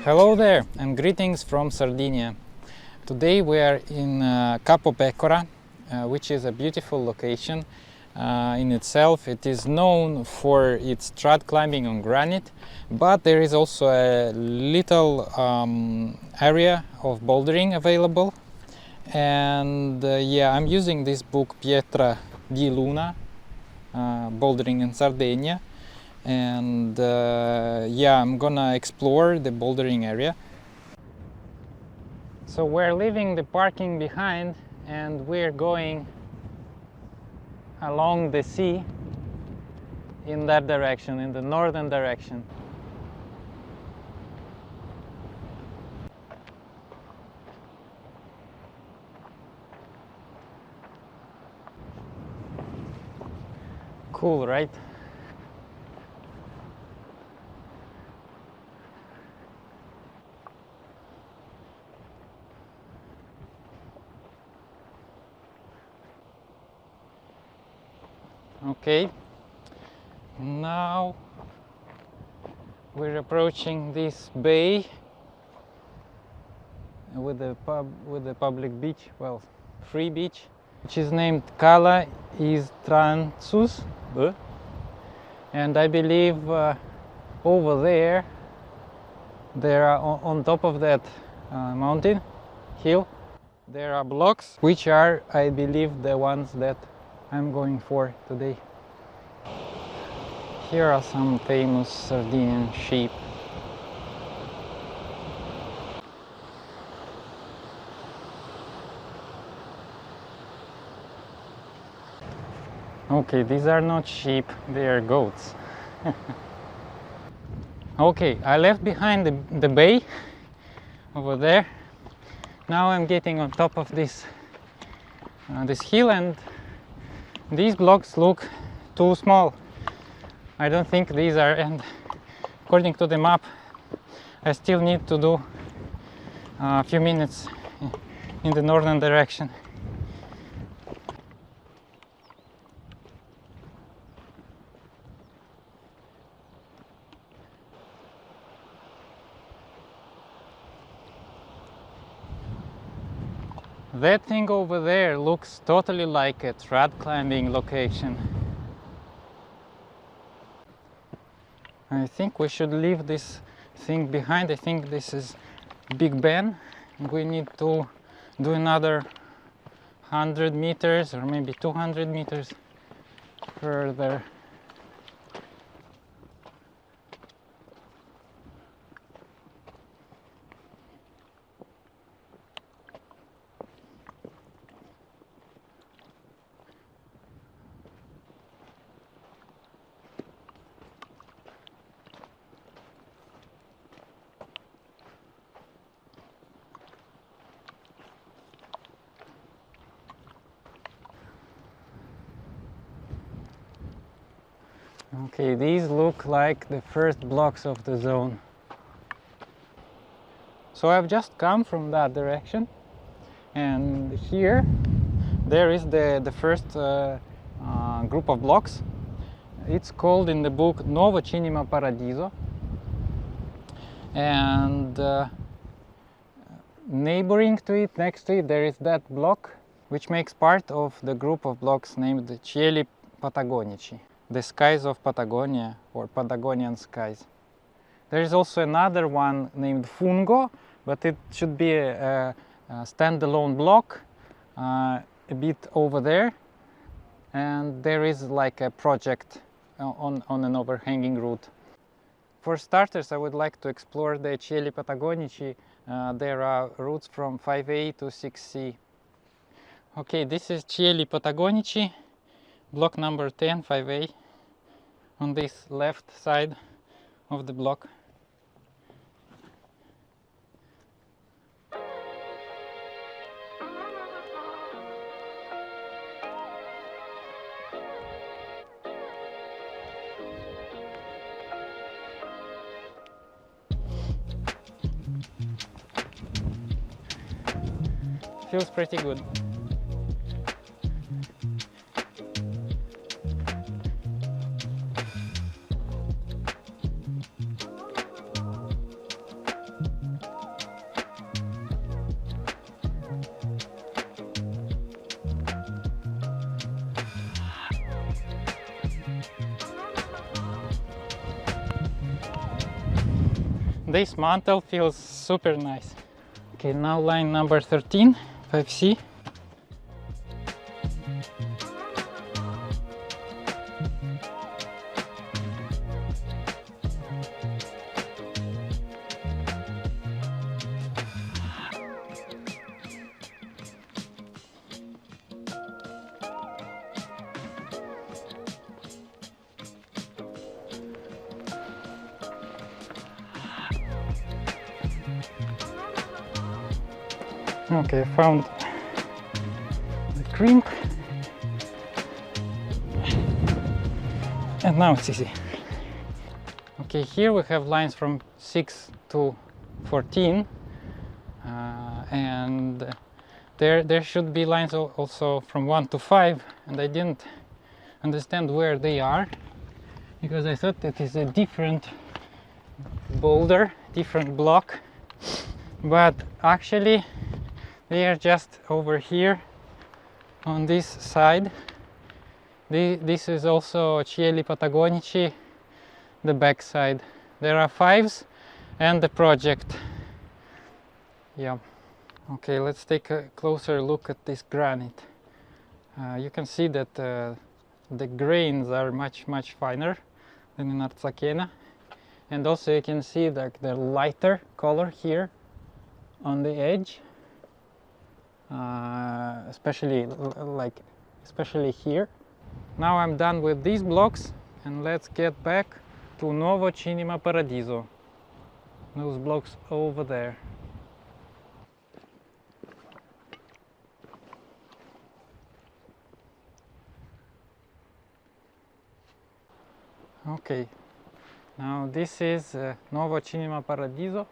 Hello there and greetings from Sardinia. Today we are in Capo Pecora, which is a beautiful location in itself. It is known for its trad climbing on granite, but there is also a little area of bouldering available. And I'm using this book Pietra di Luna, Bouldering in Sardinia. And I'm gonna explore the bouldering area. So we're leaving the parking behind and we're going along the sea in that direction, in the northern direction. Cool, right? Okay, now we're approaching this bay with the public beach, well, free beach, which is named Cala Istransus, and I believe over there are on top of that mountain hill, there are blocks which are, I believe, the ones that I'm going for today. Here are some famous Sardinian sheep. Okay, these are not sheep, they are goats. Okay, I left behind the bay over there. Now I'm getting on top of this hill, and these blocks look too small. I don't think these are, and according to the map I still need to do a few minutes in the northern direction. That thing over there looks totally like a trad climbing location. I think we should leave this thing behind. I think this is Big Ben. We need to do another 100 meters or maybe 200 meters further. Okay, these look like the first blocks of the zone. So I've just come from that direction, and here there is the first group of blocks. It's called in the book Nuovo Cinema Paradiso, and neighboring to it, next to it, there is that block which makes part of the group of blocks named Cieli Patagonici, the skies of Patagonia, or Patagonian skies. There is also another one named Fungo, but it should be a standalone block a bit over there, and there is like a project on an overhanging route. For starters, I would like to explore the Cieli Patagonici. There are routes from 5A to 6C. Okay, this is Cieli Patagonici, block number 10, 5A, on this left side of the block. Feels pretty good. This mantle feels super nice. Okay, now line number 13, 5C. Okay, found the crimp, and now it's easy. Okay, here we have lines from 6 to 14, and there should be lines also from 1 to 5, and I didn't understand where they are because I thought it is a different boulder, different block, but actually they are just over here on this side. This is also Cieli Patagonici, the back side. There are 5s and the project. Yeah. Okay, let's take a closer look at this granite. You can see that the grains are much finer than in Artsakena, and also you can see that the lighter color here on the edge. Especially here. Now I'm done with these blocks, and let's get back to Nuovo Cinema Paradiso. Those blocks over there. Okay, now this is Nuovo Cinema Paradiso.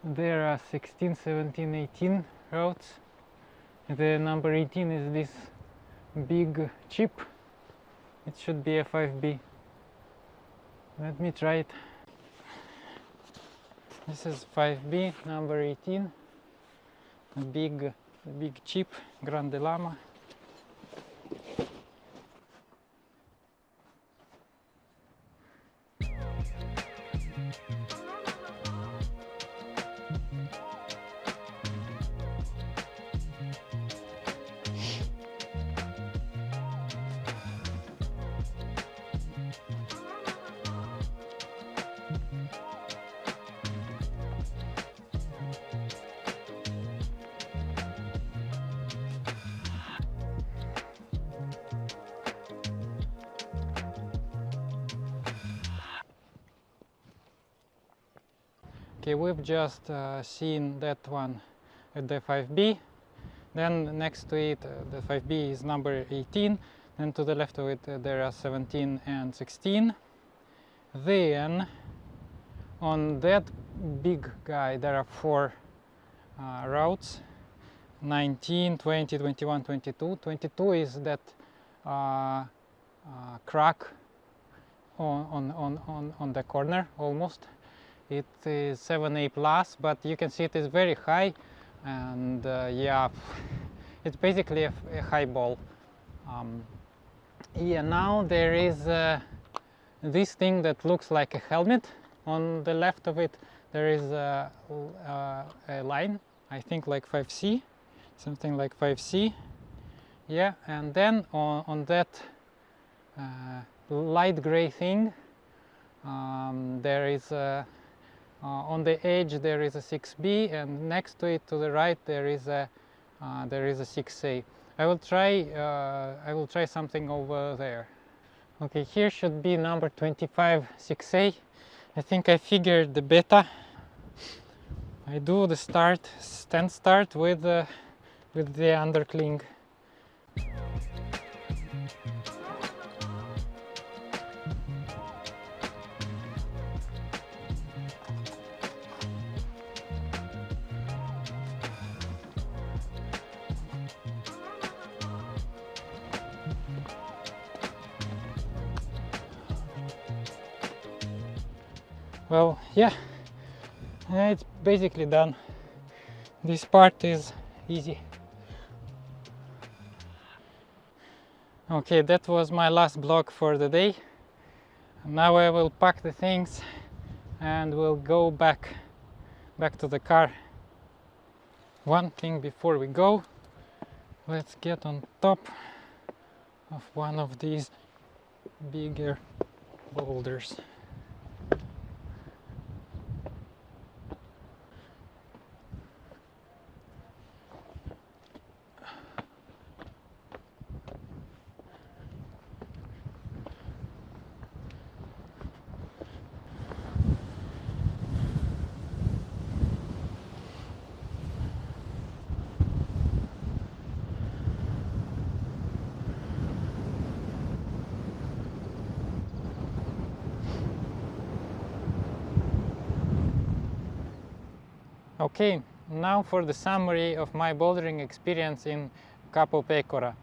There are 16, 17, 18 routes. The number 18 is this big chip. It should be a 5B. Let me try it. This is 5B, number 18. The big chip, Grande Lama. Okay, we've just seen that one at the 5B. Then next to it, the 5B is number 18. Then to the left of it, there are 17 and 16. Then on that big guy, there are 4 routes: 19, 20, 21, 22. 22 is that crack on the corner almost. It is 7A plus, but you can see it is very high, and yeah, it's basically a high ball. Yeah, now there is this thing that looks like a helmet. On the left of it there is a line, I think like 5C, something like 5C. Yeah, and then on that light gray thing, there is on the edge there is a 6B, and next to it to the right there is a 6A. I will try something over there. Okay, here should be number 25 6A. I think I figured the beta. I do the stand start with the undercling. Well, yeah, it's basically done. This part is easy. Okay, that was my last block for the day. Now I will pack the things and we'll go back to the car. One thing before we go, let's get on top of one of these bigger boulders. Okay, now for the summary of my bouldering experience in Capo Pecora.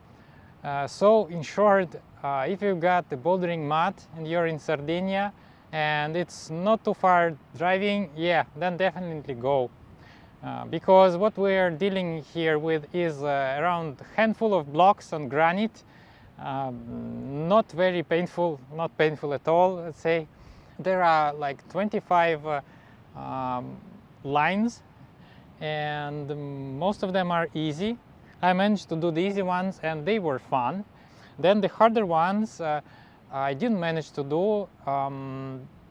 So in short, if you got the bouldering mat and you're in Sardinia and it's not too far driving, yeah, then definitely go. Because what we're dealing here with is around a handful of blocks on granite, not very painful, not painful at all, let's say. There are like 25 lines, and most of them are easy. I managed to do the easy ones and they were fun. Then the harder ones I didn't manage to do,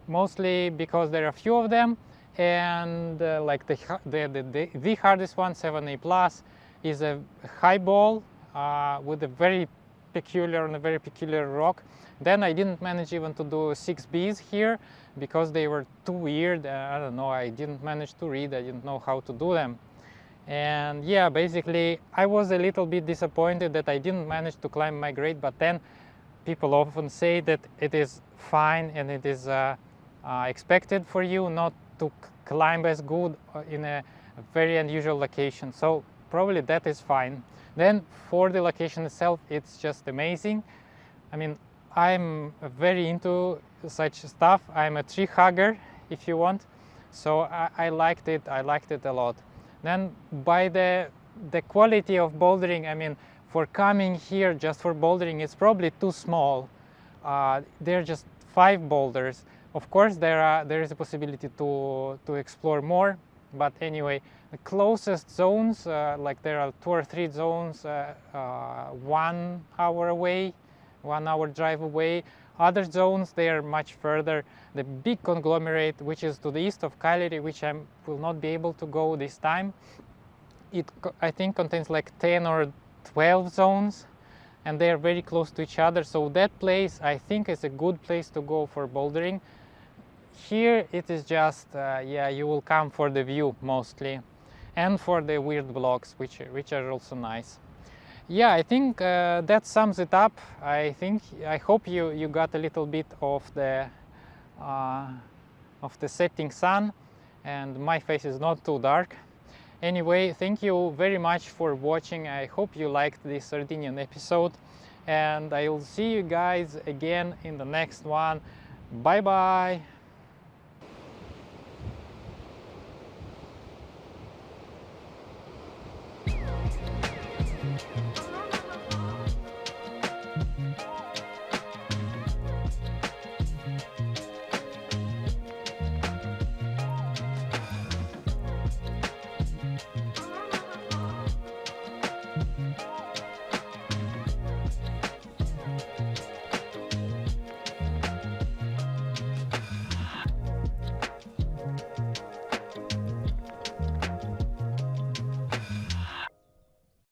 mostly because there are a few of them, and like the hardest one, 7A plus, is a high ball with a very peculiar rock. Then I didn't manage even to do 6Bs here because they were too weird. I don't know, I didn't manage to read, I didn't know how to do them. And yeah, basically I was a little bit disappointed that I didn't manage to climb my grade, but then people often say that it is fine and it is expected for you not to climb as good in a very unusual location, so probably that is fine. Then for the location itself, it's just amazing. I mean, I'm very into such stuff. I'm a tree hugger, if you want, so I liked it a lot. Then by the quality of bouldering, I mean, for coming here just for bouldering, it's probably too small. There are just 5 boulders. Of course, there is a possibility to explore more, but anyway, the closest zones, like there are 2 or 3 zones 1 hour away, 1 hour drive away. Other zones, they are much further. The big conglomerate, which is to the east of Cagliari, which I will not be able to go this time, it I think contains like 10 or 12 zones, and they are very close to each other. So that place, I think, is a good place to go for bouldering. Here it is just, yeah, you will come for the view mostly, and for the weird blocks, which are also nice. Yeah, I think that sums it up. I hope you got a little bit of the setting sun, and my face is not too dark. Anyway, thank you very much for watching. I hope you liked this Sardinian episode, and I will see you guys again in the next one. Bye bye.